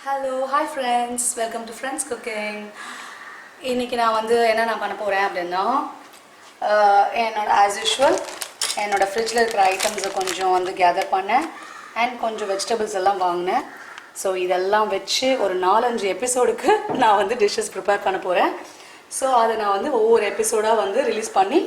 Hello, hi friends. Welcome to Friends Cooking. இன்னைக்கு நான் என்ன பண்ண போறேன் அப்படினா என்னோட as usual என்னோட ஃப்ரிட்ஜ்ல இருக்கிற ஐட்டம்ஸ் கொஞ்சம் கேதர் பண்ணேன் and கொஞ்சம் வெஜிடபிள்ஸ் எல்லாம் வாங்குனேன். ஸோ இதெல்லாம் வச்சு ஒரு 4-5 எபிசோடுக்கு நான் டிஷ்ஷஸ் ப்ரிப்பேர் பண்ண போறேன். ஸோ அதை நான் ஒவ்வொரு எபிசோடாக ரிலீஸ் பண்ணி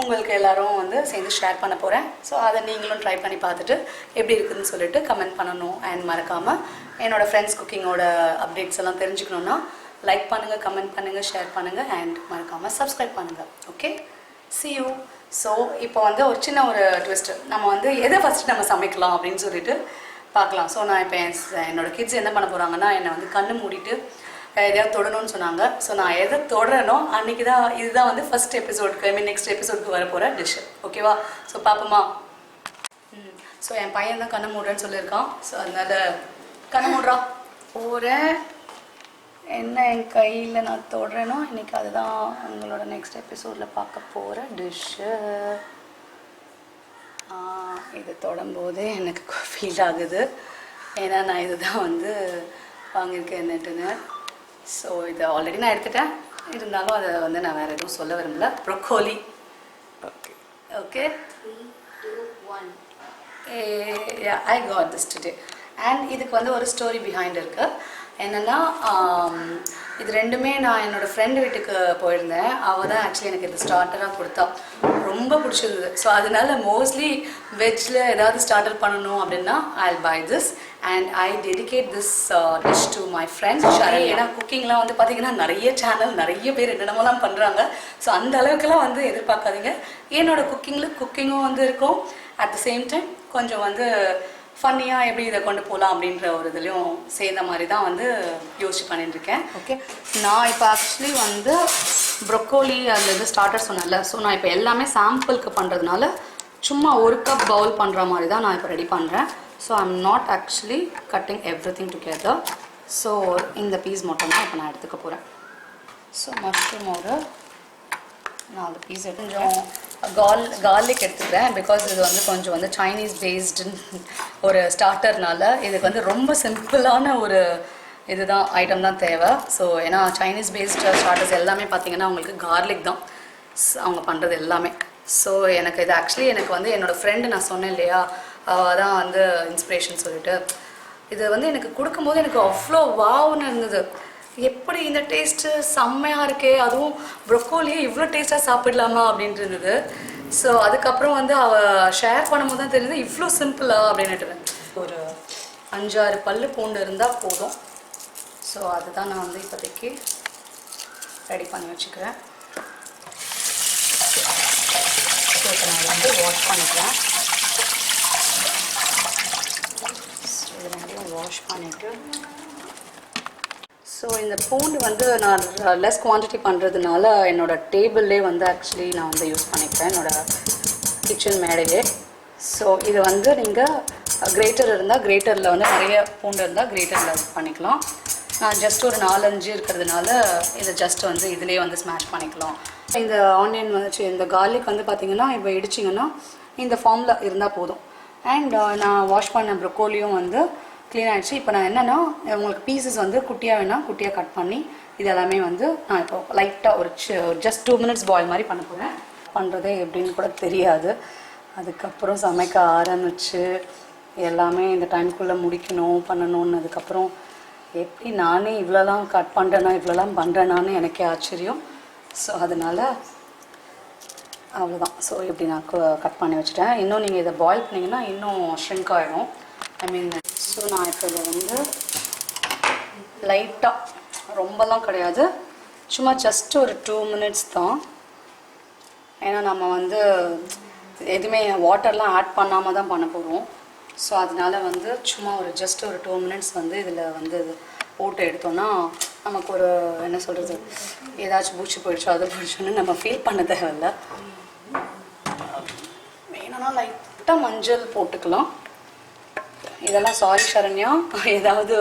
உங்களுக்கு எல்லாரும் சேர்ந்து ஷேர் பண்ண போகிறேன். ஸோ அதை நீங்களும் ட்ரை பண்ணி பார்த்துட்டு எப்படி இருக்குதுன்னு சொல்லிட்டு கமெண்ட் பண்ணணும். அண்ட் மறக்காமல் என்னோடய ஃப்ரெண்ட்ஸ் குக்கிங்கோட அப்டேட்ஸ் எல்லாம் தெரிஞ்சுக்கணுன்னா லைக் பண்ணுங்கள், கமெண்ட் பண்ணுங்கள், ஷேர் பண்ணுங்கள் அண்ட் மறக்காமல் சப்ஸ்கிரைப் பண்ணுங்கள். Okay, see you. ஸோ இப்போ ஒரு சின்ன ஒரு ட்விஸ்ட்டு, நம்ம எதை ஃபஸ்ட்டு நம்ம சமைக்கலாம் அப்படின்னு சொல்லிட்டு பார்க்கலாம். ஸோ நான் இப்போ என்னோடய கிட்ஸ் என்ன பண்ண போகிறாங்கன்னா என்னை கண்ணு மூடிட்டு எதையாவது தொடணும்னு சொன்னாங்க. ஸோ நான் எதை தொடரனோ அன்றைக்கி தான் இதுதான் ஃபஸ்ட் எபிசோடுக்கு நெக்ஸ்ட் எபிசோடுக்கு வர போகிற டிஷ்ஷு. ஓகேவா? ஸோ பார்ப்போமா? ஸோ என் பையன் தான் கண்ணு மூடுறேன்னு சொல்லியிருக்கான். ஸோ அதனால் கண்ணு மூடுறா போகிறேன். என்ன என் கையில் நான் தொடரனோ இன்றைக்கி அதுதான் உங்களோட நெக்ஸ்ட் எபிசோடில் பார்க்க போகிற டிஷ்ஷு. இது தொடும்போதே எனக்கு ஃபீல் ஆகுது, ஏன்னா நான் இதுதான் வாங்கியிருக்கேன் என்னட்டுன்னு. ஸோ இதை ஆல்ரெடி நான் எடுத்துட்டேன், இருந்தாலும் அதை நான் வேறு எதுவும் சொல்ல விரும்பல. Broccoli. Okay okay, 3, 2, 1. I got this today. And இதுக்கு ஒரு ஸ்டோரி பிஹைண்ட் இருக்குது. என்னென்னா இது ரெண்டுமே நான் என்னோடய ஃப்ரெண்டு வீட்டுக்கு போயிருந்தேன். அவள் தான் ஆக்சுவலி எனக்கு இது ஸ்டார்டராக கொடுத்தா. ரொம்ப பிடிச்சிருந்தது. ஸோ அதனால மோஸ்ட்லி வெஜ்ஜில் ஏதாவது ஸ்டார்டர் பண்ணணும் அப்படின்னா I'll buy this and I dedicate this dish to my friend Sharan. ஏன்னா குக்கிங்லாம் பார்த்தீங்கன்னா நிறைய சேனல், நிறைய பேர் என்னென்னமோலாம் பண்ணுறாங்க. ஸோ அந்த அளவுக்குலாம் எதிர்பார்க்காதீங்க. என்னோட குக்கிங்கும் இருக்கும். அட் த சேம் டைம் கொஞ்சம் ஃபன்னியாக எப்படி இதை கொண்டு போகலாம் அப்படின்ற ஒரு இதுலேயும் சேர்ந்த மாதிரி தான் யோசிச்சு பண்ணிட்டுருக்கேன். ஓகே, நான் இப்போ ஆக்சுவலி ப்ரொக்கோலி அந்த இது ஸ்டார்டர் சொன்னேன்ல. ஸோ நான் இப்போ எல்லாமே சாம்பிளுக்கு பண்ணுறதுனால சும்மா 1 கப் பவுல் பண்ணுற மாதிரி தான் நான் இப்போ ரெடி பண்ணுறேன். So I'm not actually cutting everything together. So இந்த பீஸ் மட்டும் தான் இப்போ நான் எடுத்துக்க போகிறேன். ஸோ மஷ்ரூம் ஒரு 4 பீஸ் கொஞ்சம் கார்லிக் எடுத்துக்கிறேன். பிகாஸ் இது கொஞ்சம் சைனீஸ் பேஸ்டு ஒரு ஸ்டார்டர்னால இதுக்கு ரொம்ப சிம்பிளான ஒரு இதுதான் ஐட்டம் தான் தேவை. ஸோ ஏன்னா சைனீஸ் பேஸ்டு ஸ்டார்டர்ஸ் எல்லாமே பார்த்திங்கன்னா உங்களுக்கு கார்லிக் தான் அவங்க பண்ணுறது எல்லாமே. ஸோ எனக்கு இது ஆக்சுவலி எனக்கு என்னோடய ஃப்ரெண்டு நான் சொன்னேன் இல்லையா, அவள் தான் இன்ஸ்பிரேஷன் சொல்லிட்டு இது எனக்கு கொடுக்கும்போது எனக்கு அவ்வளோ வாவ்னு இருந்தது. எப்படி இந்த டேஸ்ட்டு செம்மையாக இருக்கே, அதுவும் ப்ரொக்கோலியே இவ்வளோ டேஸ்ட்டாக சாப்பிடலாமா அப்படின்ட்டு இருந்தது. ஸோ அதுக்கப்புறம் அவள் ஷேர் பண்ணும்போது தான் தெரியுது இவ்வளோ சிம்பிளா அப்படின்னுட்டு. ஒரு 5-6 பல்லு பூண்டு இருந்தால் போதும். ஸோ அதுதான் நான் இப்போதைக்கு ரெடி பண்ணி வச்சுக்கிறேன். ஸோ இப்போ நான் வாஷ் பண்ணிக்கிறேன். ஸோ இது ரெண்டையும் வாஷ் பண்ணிவிட்டு, ஸோ இந்த பூண்டு நான் லெஸ் குவான்டிட்டி பண்ணுறதுனால என்னோடய டேபிள்லே ஆக்சுவலி நான் யூஸ் பண்ணிக்கிறேன், என்னோடய கிச்சன் மேடையே. ஸோ இது நீங்கள் கிரேட்டர் இருந்தால் கிரேட்டரில் நிறைய பூண்டு இருந்தால் கிரேட்டரில் பண்ணிக்கலாம். நான் ஜஸ்ட் ஒரு 4-5 இருக்கிறதுனால இதை ஜஸ்ட் இதிலே ஸ்மாஷ் பண்ணிக்கலாம். இந்த ஆனியன் இந்த கார்லிக் பார்த்திங்கன்னா இப்போ இடிச்சிங்கன்னா இந்த ஃபார்மில் இருந்தால் போதும். அண்ட் நான் வாஷ் பண்ண ப்ரொக்கோலியும் க்ளீன் ஆகிடுச்சு. இப்போ நான் என்னென்னா உங்களுக்கு பீசஸ் குட்டியாக வேணால் குட்டியாக கட் பண்ணி இது எல்லாமே நான் இப்போ லைட்டாக ஒரு ஜஸ்ட் 2 மினிட்ஸ் பாயில் மாதிரி பண்ண போகிறேன். பண்ணுறதே எப்படின்னு கூட தெரியாது. அதுக்கப்புறம் சமைக்க ஆரம்பிச்சு எல்லாமே இந்த டைம்குள்ளே முடிக்கணும் பண்ணணும்னு அதுக்கப்புறம் எப்படி நானே இவ்வளோலாம் கட் பண்ணுறேன்னா இவ்வளோலாம் பண்ணுறேனான்னு எனக்கே ஆச்சரியம். ஸோ அதனால் அவ்வளோதான். ஸோ இப்படி நான் கட் பண்ணி வச்சுட்டேன். இன்னும் நீங்கள் இதை பாயில் பண்ணிங்கன்னா இன்னும் ஷ்ரிங்க் ஆகிடும். ஸோ நான் இப்போ இதை லைட்டாக, ரொம்பலாம் கிடையாது, சும்மா ஜஸ்ட் ஒரு 2 மினிட்ஸ் தான். ஏன்னா நம்ம எதுவுமே வாட்டர்லாம் ஆட் பண்ணாமல் தான் பண்ண போகிறோம். ஸோ அதனால் சும்மா ஒரு ஜஸ்ட் ஒரு 2 மினிட்ஸ் இதில் போட்டு எடுத்தோன்னா நமக்கு ஒரு என்ன சொல்கிறது, ஏதாச்சும் பூச்சி போயிடுச்சோ அது போயிடுச்சோன்னு நம்ம ஃபீல் பண்ண தேவையில்லை. வேணும்னா லைட்டாக மஞ்சள் போட்டுக்கலாம். இதெல்லாம் சாரி சரண்யா, ஏதாவது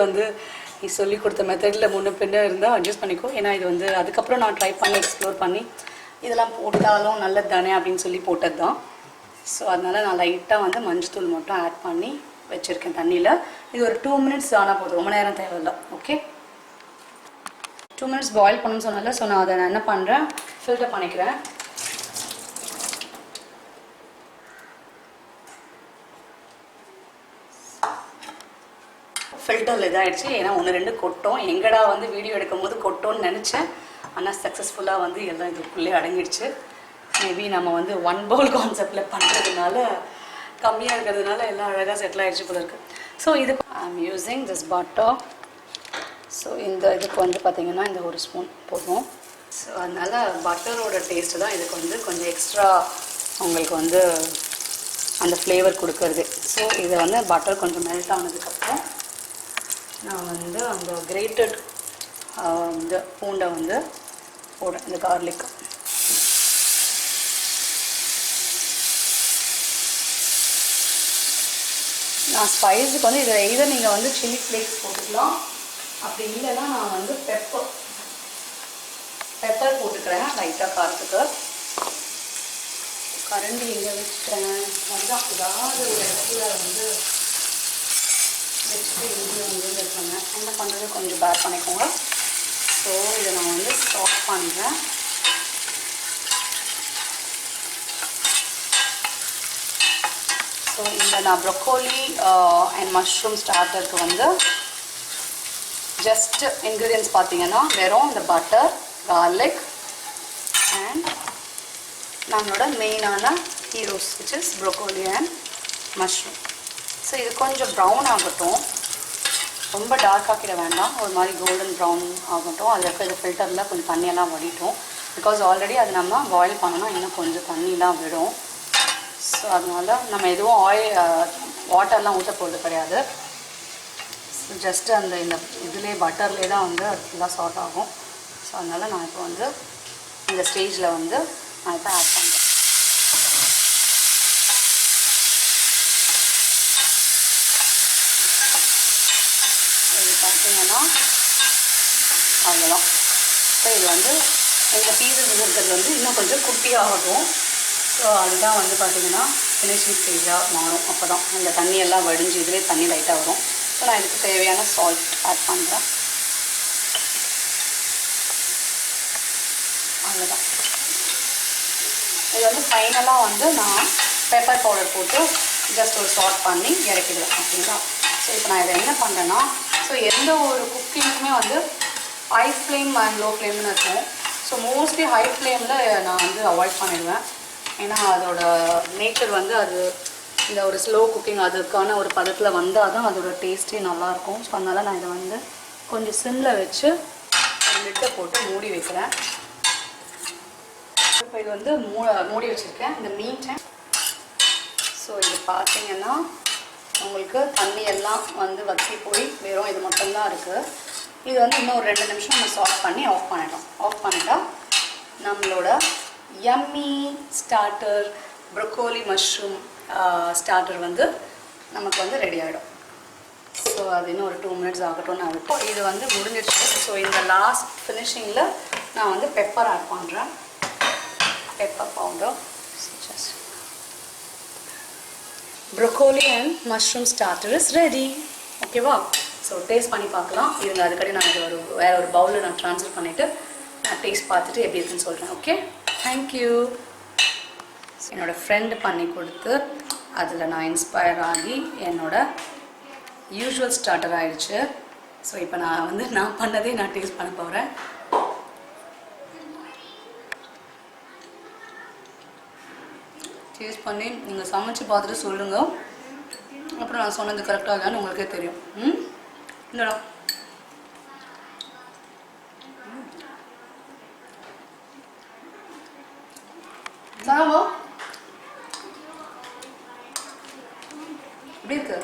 நீ சொல்லி கொடுத்த மெத்தடில் முன்ன பின்ன இருந்தால் அட்ஜஸ்ட் பண்ணிக்கோ. ஏன்னா இது அதுக்கப்புறம் நான் ட்ரை பண்ணி எக்ஸ்ப்ளோர் பண்ணி இதெல்லாம் போட்டாலும் நல்லது தானே அப்படின்னு சொல்லி போட்டது தான். ஸோ அதனால் நான் லைட்டாக மஞ்சத்தூள் மட்டும் ஆட் பண்ணி வச்சுருக்கேன் தண்ணியில். இது ஒரு 2 minutes ஆனால் போதும், ரொம்ப நேரம் தேவையில்லை. ஓகே, 2 minutes பாயில் பண்ணணும்னு சொன்னால, ஸோ நான் அதை என்ன பண்ணுறேன், ஃபில்டர் பண்ணிக்கிறேன். ஃபில்டரில் இதாகிடுச்சு, ஏன்னா 1-2 கொட்டும். எங்கடா வந்து வீடியோ எடுக்கும் போது கொட்டோன்னு நினச்சேன், ஆனால் சக்ஸஸ்ஃபுல்லாக வந்து எல்லாம் இதுக்குள்ளே அடங்கிடுச்சு. மேபி நம்ம வந்து 1 bowl கான்செப்டில் பண்ணுறதுனால, கம்மியாக இருக்கிறதுனால எல்லாம் அழகாக செட்டில் ஆகிடுச்சு போல இருக்குது. ஸோ இது I'm using this butter. So இந்த இதுக்கு வந்து பார்த்திங்கன்னா இந்த 1 ஸ்பூன் போதும். ஸோ அதனால் பட்டரோட டேஸ்ட்டு தான் இதுக்கு வந்து கொஞ்சம் எக்ஸ்ட்ரா உங்களுக்கு வந்து அந்த ஃப்ளேவர் கொடுக்கறது. ஸோ இதை வந்து பட்டர் கொஞ்சம் மெல்ட் ஆனதுக்கப்புறம் நான் வந்து அந்த கிரேட்டட் இந்த பூண்டை வந்து போடுறேன், இந்த கார்லிக். நான் ஸ்பைஸுக்கு வந்து இதை எய்தர் நீங்கள் வந்து சில்லி ஃப்ளேக்ஸ் போட்டுக்கலாம், அப்படி இல்லைன்னா நான் வந்து பெப்பர் போட்டுக்கிறேன் லைட்டாக காரத்துக்கு. கரண்டி எங்கே வச்சுக்கிறேன் அதுதான், ஏதாவது ஒரு இடத்துல வந்து வச்சுட்டு இங்கே வந்து இருக்காங்க. என்ன பண்ணுறது கொஞ்சம் பேர் பண்ணிக்கோங்க. ஸோ இதை நான் வந்து ஸ்டாப் பண்ணுறேன். ஸோ இந்த நான் ப்ரொக்கோலி அண்ட் மஷ்ரூம் ஸ்டார்டருக்கு வந்து ஜஸ்ட் இன்க்ரீடியன்ஸ் பார்த்தீங்கன்னா வெறும் இந்த பட்டர், கார்லிக் அண்ட் நம்மளோட மெயினான heroes which is broccoli and mushroom. So இது கொஞ்சம் ப்ரௌன் ஆகட்டும், ரொம்ப டார்க் ஆக்கிட வேண்டாம், ஒரு மாதிரி கோல்டன் ப்ரௌன் ஆகட்டும். அதில் இருக்க இது ஃபில்டரில் கொஞ்சம் தண்ணியெல்லாம் வடிட்டோம், பிகாஸ் ஆல்ரெடி அது நம்ம பாயில் பண்ணோன்னா இன்னும் கொஞ்சம் தண்ணிலாம் விடும். ஸோ அதனால நம்ம எதுவும் வாட்டர்லாம் ஊற்ற போகிறது கிடையாது. ஸோ ஜஸ்ட்டு அந்த இந்த இதுலேயே பட்டர்லேயே தான் வந்து அது ஃபுல்லாக சார்ட் ஆகும். ஸோ அதனால் நான் இப்போ வந்து இந்த ஸ்டேஜில் வந்து நான் இப்போ ஆட் பண்ணுறேன். இது பார்த்தீங்கன்னா அவ்வளோதான். ஸோ இது வந்து இந்த பீசஸ் இருக்கிறது வந்து இன்னும் கொஞ்சம் குட்டியாகட்டும். ஸோ அதுதான் வந்து பார்த்திங்கன்னா ஃபினிஷிங் ஸ்டேஜாக மாறும். அப்போ தான் அந்த தண்ணியெல்லாம் வடிஞ்சு இதிலே தண்ணி லைட்டாக வரும். ஸோ நான் இதுக்கு தேவையான சால்ட் ஆட் பண்ணுறேன். அவ்வளோதான். இது வந்து ஃபைனலாக வந்து நான் பெப்பர் பவுடர் போட்டு ஜஸ்ட் ஒரு சால்ட் பண்ணி இறக்கிடுவேன். ஓகேங்களா? ஸோ இப்போ நான் இதை என்ன பண்ணுறேன்னா, ஸோ எந்த ஒரு குக்கிங்குமே வந்து ஹை ஃப்ளேம் அண்ட் லோ ஃப்ளேம்னு இருக்கும். ஸோ மோஸ்ட்லி ஹை ஃப்ளேமில் நான் வந்து அவாய்ட் பண்ணிடுவேன். ஏன்னா அதோட நேச்சர் வந்து அது இந்த ஒரு ஸ்லோ குக்கிங் அதுக்கான ஒரு பதத்தில் வந்தால் தான் அதோட டேஸ்ட்டே நல்லாயிருக்கும். ஸோ அதனால் நான் இதை வந்து கொஞ்சம் சிம்மில் வச்சு லிட்டை போட்டு மூடி வைக்கிறேன். இப்போ இது வந்து மூடி வச்சுருக்கேன் இந்த மீன் டைம். ஸோ இது பார்த்தீங்கன்னா உங்களுக்கு தண்ணி எல்லாம் வந்து வற்றி போய் வெறும் இது மட்டும்தான் இருக்குது. இது வந்து இன்னும் ஒரு 2 நிமிஷம் நம்ம சால்ட் பண்ணி ஆஃப் பண்ணிட்டோம். ஆஃப் பண்ணிட்டா நம்மளோட yummy starter broccoli mushroom starter வந்து நமக்கு வந்து ரெடி ஆகிடும். ஸோ அது இன்னும் ஒரு 2 minutes ஆகட்டும்னு இருக்கும். இது வந்து முடிஞ்சிடுச்சு. ஸோ இந்த லாஸ்ட் ஃபினிஷிங்கில் நான் வந்து பெப்பர் ஆட் பண்ணுறேன், pepper powder. Just broccoli and mushroom starter is ready. ஓகேவா? ஸோ டேஸ்ட் பண்ணி பார்க்கலாம். இதுங்க அதுக்கடி நான் இது வேறு ஒரு பவுலில் நான் ட்ரான்ஸ்ஃபர் பண்ணிவிட்டு நான் டேஸ்ட் பார்த்துட்டு எப்படி இருக்குன்னு சொல்கிறேன். Okay, thank you. என்னோடய ஃப்ரெண்டு பண்ணி கொடுத்து அதில் நான் இன்ஸ்பயர் ஆகி என்னோடய யூஷுவல் ஸ்டார்டர் ஆகிடுச்சு. ஸோ இப்போ நான் வந்து நான் பண்ணதே நான் டேஸ்ட் பண்ண போகிறேன். டேஸ்ட் பண்ணி நீங்கள் சமைச்சு பார்த்துட்டு சொல்லுங்கள். அப்புறம் நான் சொன்னது கரெக்டாக இல்லைன்னு உங்களுக்கே தெரியும். இல்லைடா சாவோ எப்படி இருக்கு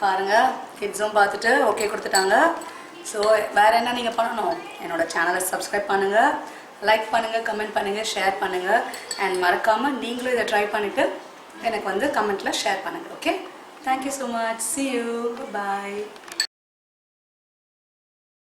பாருங்கள். கிட்ஸும் பார்த்துட்டு ஓகே கொடுத்துட்டாங்க. ஸோ வேறு என்ன நீங்கள் பண்ணணும், என்னோடய சேனலை சப்ஸ்கிரைப் பண்ணுங்கள், லைக் பண்ணுங்கள், கமெண்ட் பண்ணுங்கள், ஷேர் பண்ணுங்கள். அண்ட் மறக்காமல் நீங்களும் இதை ட்ரை பண்ணிவிட்டு எனக்கு வந்து கமெண்ட்டில் ஷேர் பண்ணுங்கள். Okay, thank you so much. see you, bye.